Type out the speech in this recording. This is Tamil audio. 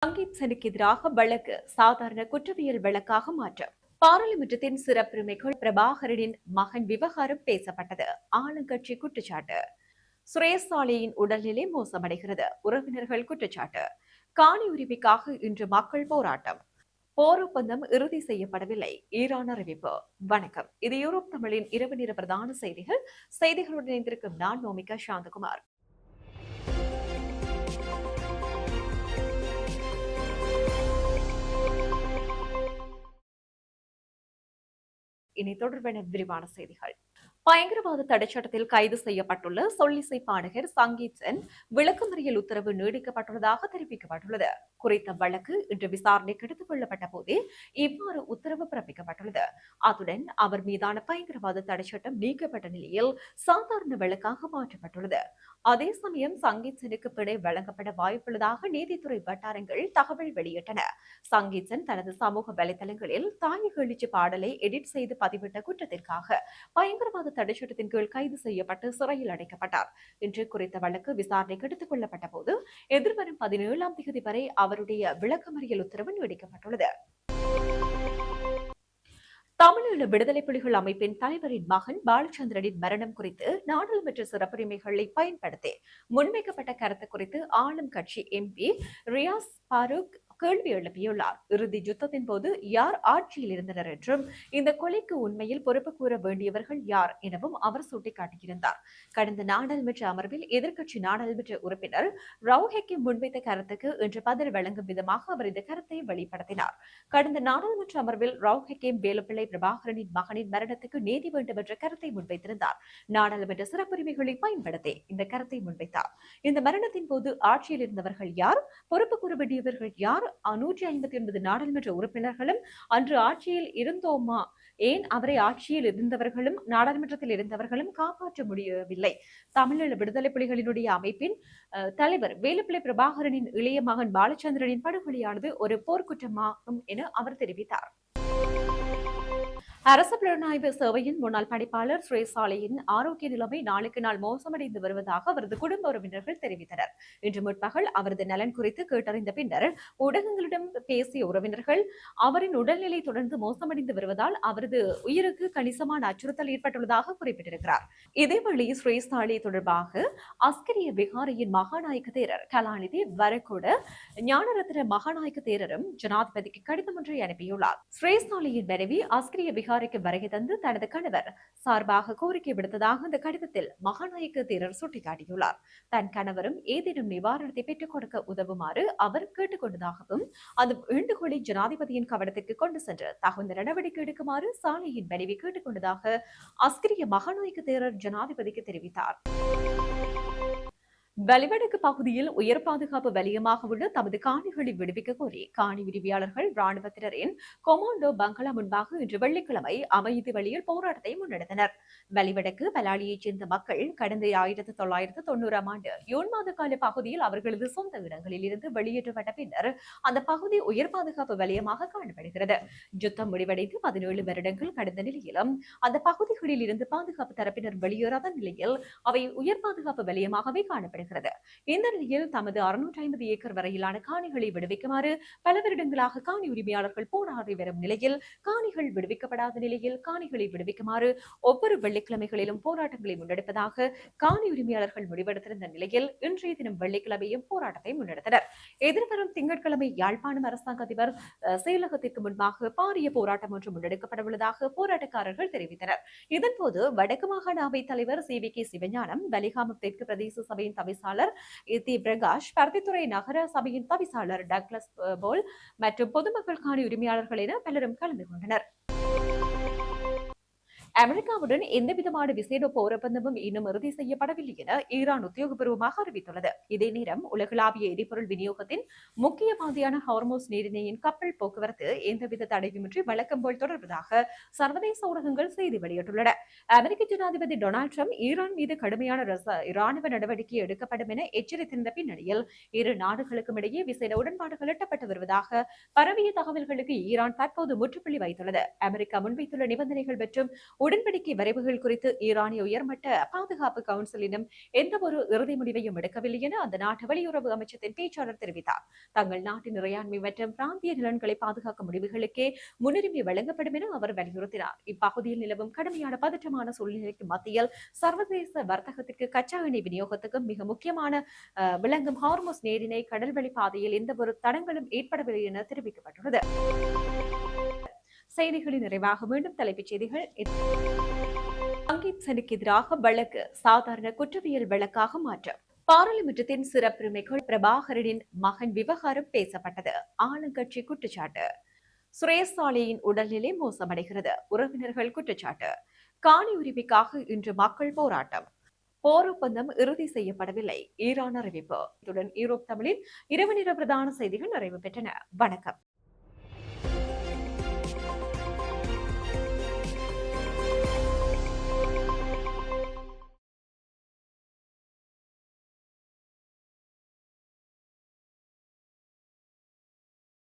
சங்கீத் செனுக்கு எதிராக வழக்கு சாதாரண குற்றவியல் வழக்காக மாற்றம். பாராளுமன்றத்தின் சிறப்புரிமைகள் பிரபாகரனின் மகன் விவகாரம் பேசப்பட்டது. ஆளுங்கட்சி குற்றச்சாட்டு. சுரேஷ் உடல்நிலை மோசமடைகிறது. உறவினர்கள் குற்றச்சாட்டு. காணி உரிமைக்காக இன்று மக்கள் போராட்டம். போர் ஒப்பந்தம் இறுதி செய்யப்படவில்லை. ஈரான் அறிவிப்பு. வணக்கம், இது யூரோப் தமிழின் இரவு நேர பிரதான செய்திகள். செய்திகளுடன் இணைந்திருக்கும் நான் நோமிகா சாந்தகுமார். இனி தொடர்பான விரிவான செய்திகள். பயங்கரவாத தடைச்சட்டத்தில் கைது செய்யப்பட்டுள்ள சொல்லிசை பாடகர் சங்கீத் சென் விளக்கமறியல் உத்தரவு நீடிக்கப்பட்டுள்ளதாக தெரிவிக்கப்பட்டுள்ளது. குறித்த வழக்கு இன்று விசாரணைக்கு எடுத்துக் கொள்ளப்பட்ட போதே இவ்வாறு உத்தரவு பிறப்பிக்கப்பட்டுள்ளது. அத்துடன் அவர் மீதான பயங்கரவாத தடைச்சட்டம் நீக்கப்பட்ட நிலையில் சாதாரண வழக்காக மாற்றப்பட்டுள்ளது. அதே சமயம் சங்கீத் செனுக்கு பிணை வழங்கப்பட வாய்ப்புள்ளதாக நீதித்துறை வட்டாரங்கள் தகவல் வெளியிட்டன. சங்கீத் சென் தனது சமூக வலைதளங்களில் தாய் எழுச்சி பாடலை எடிட் செய்து பதிவிட்ட குற்றத்திற்காக பயங்கரவாத தடைச்சட்டத்தின் கீழ் கைது செய்யப்பட்டு சிறையில் அடைக்கப்பட்டார். இன்று குறித்த வழக்கு விசாரணைக்கு எடுத்துக் கொள்ளப்பட்ட போது எதிர்வரும் 17ஆம் தேதி வரை அவருடைய விளக்கமறியல் உத்தரவு நீடிக்கப்பட்டுள்ளது. தமிழீழ விடுதலை புலிகள் அமைப்பின் தலைவரின் மகன் பாலச்சந்திரனின் மரணம் குறித்து நாடாளுமன்ற சிறப்புரிமைகளை பயன்படுத்தி முன்வைக்கப்பட்ட கருத்து குறித்து ஆளும் கட்சி எம்பி ரியாஸ் பாரூக் கேள்வி எழுப்பியுள்ளார். இறுதி யுத்தத்தின் போது யார் ஆட்சியில் இருந்தனர் என்றும் இந்த கொலைக்கு உண்மையில் பொறுப்பு கூற வேண்டியவர்கள் யார் எனவும் அவர் சுட்டிக்காட்டியிருந்தார். கடந்த நாடாளுமன்ற அமர்வில் எதிர்க்கட்சி நாடாளுமன்ற உறுப்பினர் ரவுஹெக்கி முன்வைத்த கருத்துக்கு இன்று பதில் வழங்கும் விதமாக அவர் இந்த கருத்தை வெளிப்படுத்தினார். கடந்த நாடாளுமன்ற அமர்வில் ரவுஹெக்கி வேலுப்பிள்ளை பிரபாகரனின் மகனின் மரணத்துக்கு நீதி வேண்டும் என்ற கருத்தை முன்வைத்திருந்தார். நாடாளுமன்ற சிறப்புரிமைகளை பயன்படுத்தி இந்த கருத்தை முன்வைத்தார். இந்த மரணத்தின் போது ஆட்சியில் இருந்தவர்கள் யார், பொறுப்பு கூற வேண்டியவர்கள் யார், 159 நாடாளுமன்ற உறுப்பினர்களும் அன்று ஆட்சியில் இருந்தோமா, ஏன் அவரை ஆட்சியில் இருந்தவர்களும் நாடாளுமன்றத்தில் இருந்தவர்களும் காப்பாற்ற முடியவில்லை. தமிழீழ விடுதலை புலிகளினுடைய அமைப்பின் தலைவர் வேலுப்பிள்ளை பிரபாகரனின் இளைய மகன் பாலச்சந்திரனின் படுகொலையானது ஒரு போர்க்குற்றமாகும் என அவர் தெரிவித்தார். அரசு புலனாய்வு சேவையின் முன்னாள் பணிப்பாளர் சுரேஷ் ஆரோக்கிய நிலைமை நாளுக்கு நாள் மோசமடைந்து வருவதாக அவரது குடும்ப உறவினர்கள் தெரிவித்தனர். இன்று முற்பகல் அவரது நலன் குறித்து கேட்டறிந்த பின்னர் ஊடகங்களிடம் பேசிய உறவினர்கள் அவரின் உடல்நிலை தொடர்ந்து மோசமடைந்து வருவதால் அவரது உயிருக்கு கணிசமான அச்சுறுத்தல் ஏற்பட்டுள்ளதாக குறிப்பிட்டிருக்கிறார். இதேவேளை சுரேஷ் தொடர்பாக அஸ்கிரிய விகாரையின் மகாநாயக்க தேரர் கலாநிதி வரக்கூட ஞானரத்ன மகாநாயக்க தேரரும் ஜனாதிபதிக்கு கடிதம் ஒன்றை அனுப்பியுள்ளார். சுரேஷ் மனைவி அஸ்கிரிய விகாரைக்கு வருகை தந்து தனது கணவர் சார்பாக கோரிக்கை விடுத்ததாக இந்த கடிதத்தில் மகாநாயக்க தேரர் சுட்டிக்காட்டியுள்ளார். தன் கணவரும் ஏதேனும் நிவாரணத்தை பெற்றுக் கொடுக்க உதவுமாறு அவர் கேட்டுக் கொண்டதாகவும் அந்த வேண்டுகோளை ஜனாதிபதியின் கவனத்திற்கு கொண்டு சென்று தகுந்த நடவடிக்கை எடுக்குமாறு சாலையின் மனைவி கேட்டுக் கொண்டதாக அஸ்கிரிய மகாநாயக்க தேரர் ஜனாதிபதிக்கு தெரிவித்தார். வலிவடக்கு பகுதியில் உயர் பாதுகாப்பு வலயமாக உள்ள தமது காணிகளை விடுவிக்க கோரி காணி உரிமையாளர்கள் ராணுவத்தினரின் கொமாண்டோ பங்களா முன்பாக இன்று வெள்ளிக்கிழமை அமைதி வழியில் போராட்டத்தை முன்னெடுத்தனர். வலிவடக்கு பலாலியைச் சேர்ந்த மக்கள் கடந்த 1990ஆம் ஆண்டு யூன் மாத கால பகுதியில் அவர்களது சொந்த இடங்களில் இருந்து வெளியேற்றப்பட்ட பின்னர் அந்த பகுதி உயர் பாதுகாப்பு வலயமாக காணப்படுகிறது. யுத்தம் முடிவடைந்து 17 வருடங்கள் கடந்த நிலையிலும் அந்த பகுதிகளில் இருந்து பாதுகாப்பு தரப்பினர் வெளியேறாத நிலையில் அவை உயர் பாதுகாப்பு வலயமாகவே காணப்படுகிறது. இந்த நிலையில் தமது 650 ஏக்கர் வரையிலான காணிகளை விடுவிக்குமாறு பல வருடங்களாக காணி உரிமையாளர்கள் போராடி வரும் நிலையில் காணிகள் விடுவிக்கப்படாத நிலையில் காணிகளை விடுவிக்குமாறு ஒவ்வொரு வெள்ளிக்கிழமைகளிலும் போராட்டங்களை முன்னெடுப்பதாக காணி உரிமையாளர்கள் முடிவெடுத்திருந்த நிலையில் இன்றைய தினம் வெள்ளிக்கிழமையும் போராட்டத்தை முன்னெடுத்தனர். எதிர்வரும் திங்கட்கிழமை யாழ்ப்பாணம் அரசாங்க அதிபர் செயலகத்திற்கு முன்பாக பாரிய போராட்டம் ஒன்று முன்னெடுக்கப்பட உள்ளதாக போராட்டக்காரர்கள் தெரிவித்தனர். இதன்போது வடக்கு மாகாண அவைத் தலைவர் CVK சிவஞானம், வலிகாமம் தெற்கு பிரதேச சபையின் தவிசாளர் தி பிரகாஷ், பருத்தித்துறை நகர சபையின் தவிசாளர் டக்ளஸ் போல் மற்றும் பொதுமக்கள் காணி உரிமையாளர்கள் என பலரும் கலந்து கொண்டனர். அமெரிக்காவுடன் எந்தவிதமான விசேட போர் ஒப்பந்தமும் இன்னும் இறுதி செய்யப்படவில்லை என ஈரான் உத்தியோகபூர்வமாக அறிவித்துள்ளது. இதே நேரம் உலகளாவிய எரிபொருள் விநியோகத்தின் முக்கிய பாதையான ஹார்மோஸ் நீரிணையின் கப்பல் போக்குவரத்து எந்தவித தடையுமின்றி வழக்கம் போல் தொடர்வதாக சர்வதேச ஊடகங்கள் செய்தி வெளியிட்டுள்ளன. அமெரிக்க ஜனாதிபதி டொனால்டு டிரம்ப் ஈரான் மீது கடுமையான இராணுவ நடவடிக்கை எடுக்கப்படும் என எச்சரித்திருந்த பின்னணியில் இரு நாடுகளுக்கும் இடையே விசேட உடன்பாடுகள் எட்டப்பட்டு வருவதாக பரவிய தகவல்களுக்கு ஈரான் தற்போது முற்றுப்புள்ளி வைத்துள்ளது. அமெரிக்கா முன்வைத்துள்ள நிபந்தனைகள் மற்றும் உடன்படிக்கை வரைவுகள் குறித்து ஈரானிய உயர்மட்ட பாதுகாப்பு கவுன்சிலிடம் எந்தவொரு இறுதி முடிவையும் எடுக்கவில்லை என அந்த நாட்டு வெளியுறவு அமைச்சத்தின் பேச்சாளர் தெரிவித்தார். தங்கள் நாட்டின் இறையாண்மை மற்றும் பிராந்திய நலன்களை பாதுகாக்கும் முடிவுகளுக்கே முன்னுரிமை வழங்கப்படும் என அவர் வலியுறுத்தினார். இப்பகுதியில் நிலவும் கடுமையான பதற்றமான சூழ்நிலைக்கு மத்தியில் சர்வதேச வர்த்தகத்திற்கு கச்சா எண்ணெய் விநியோகத்துக்கு மிக முக்கியமான விளங்கும் ஹார்முஸ் நீரிணை கடல்வழி பாதையில் எந்தவொரு தடங்களும் ஏற்படவில்லை என தெரிவிக்கப்பட்டுள்ளது. செய்திகளின் நிறைவாக மீண்டும் தலைப்புச் செய்திகள். சங்கீத் செனுக்கு எதிராக வழக்கு சாதாரண குற்றவியல் வழக்காக மாற்றம். பாராளுமன்றத்தின் சிறப்புரிமைகள் பிரபாகரனின் மகன் விவகாரம் பேசப்பட்டது. ஆளுங்கட்சி குற்றச்சாட்டு. சுரேசாலையின் உடல்நிலை மோசமடைகிறது. உறவினர்கள் குற்றச்சாட்டு. காணி உரிமைக்காக இன்று மக்கள் போராட்டம். போர் ஒப்பந்தம் இறுதி செய்யப்படவில்லை. ஈரான் அறிவிப்பு. இத்துடன் ஈரோப் தமிழின் இரவு நேர பிரதான செய்திகள் நிறைவு பெற்றன. வணக்கம்.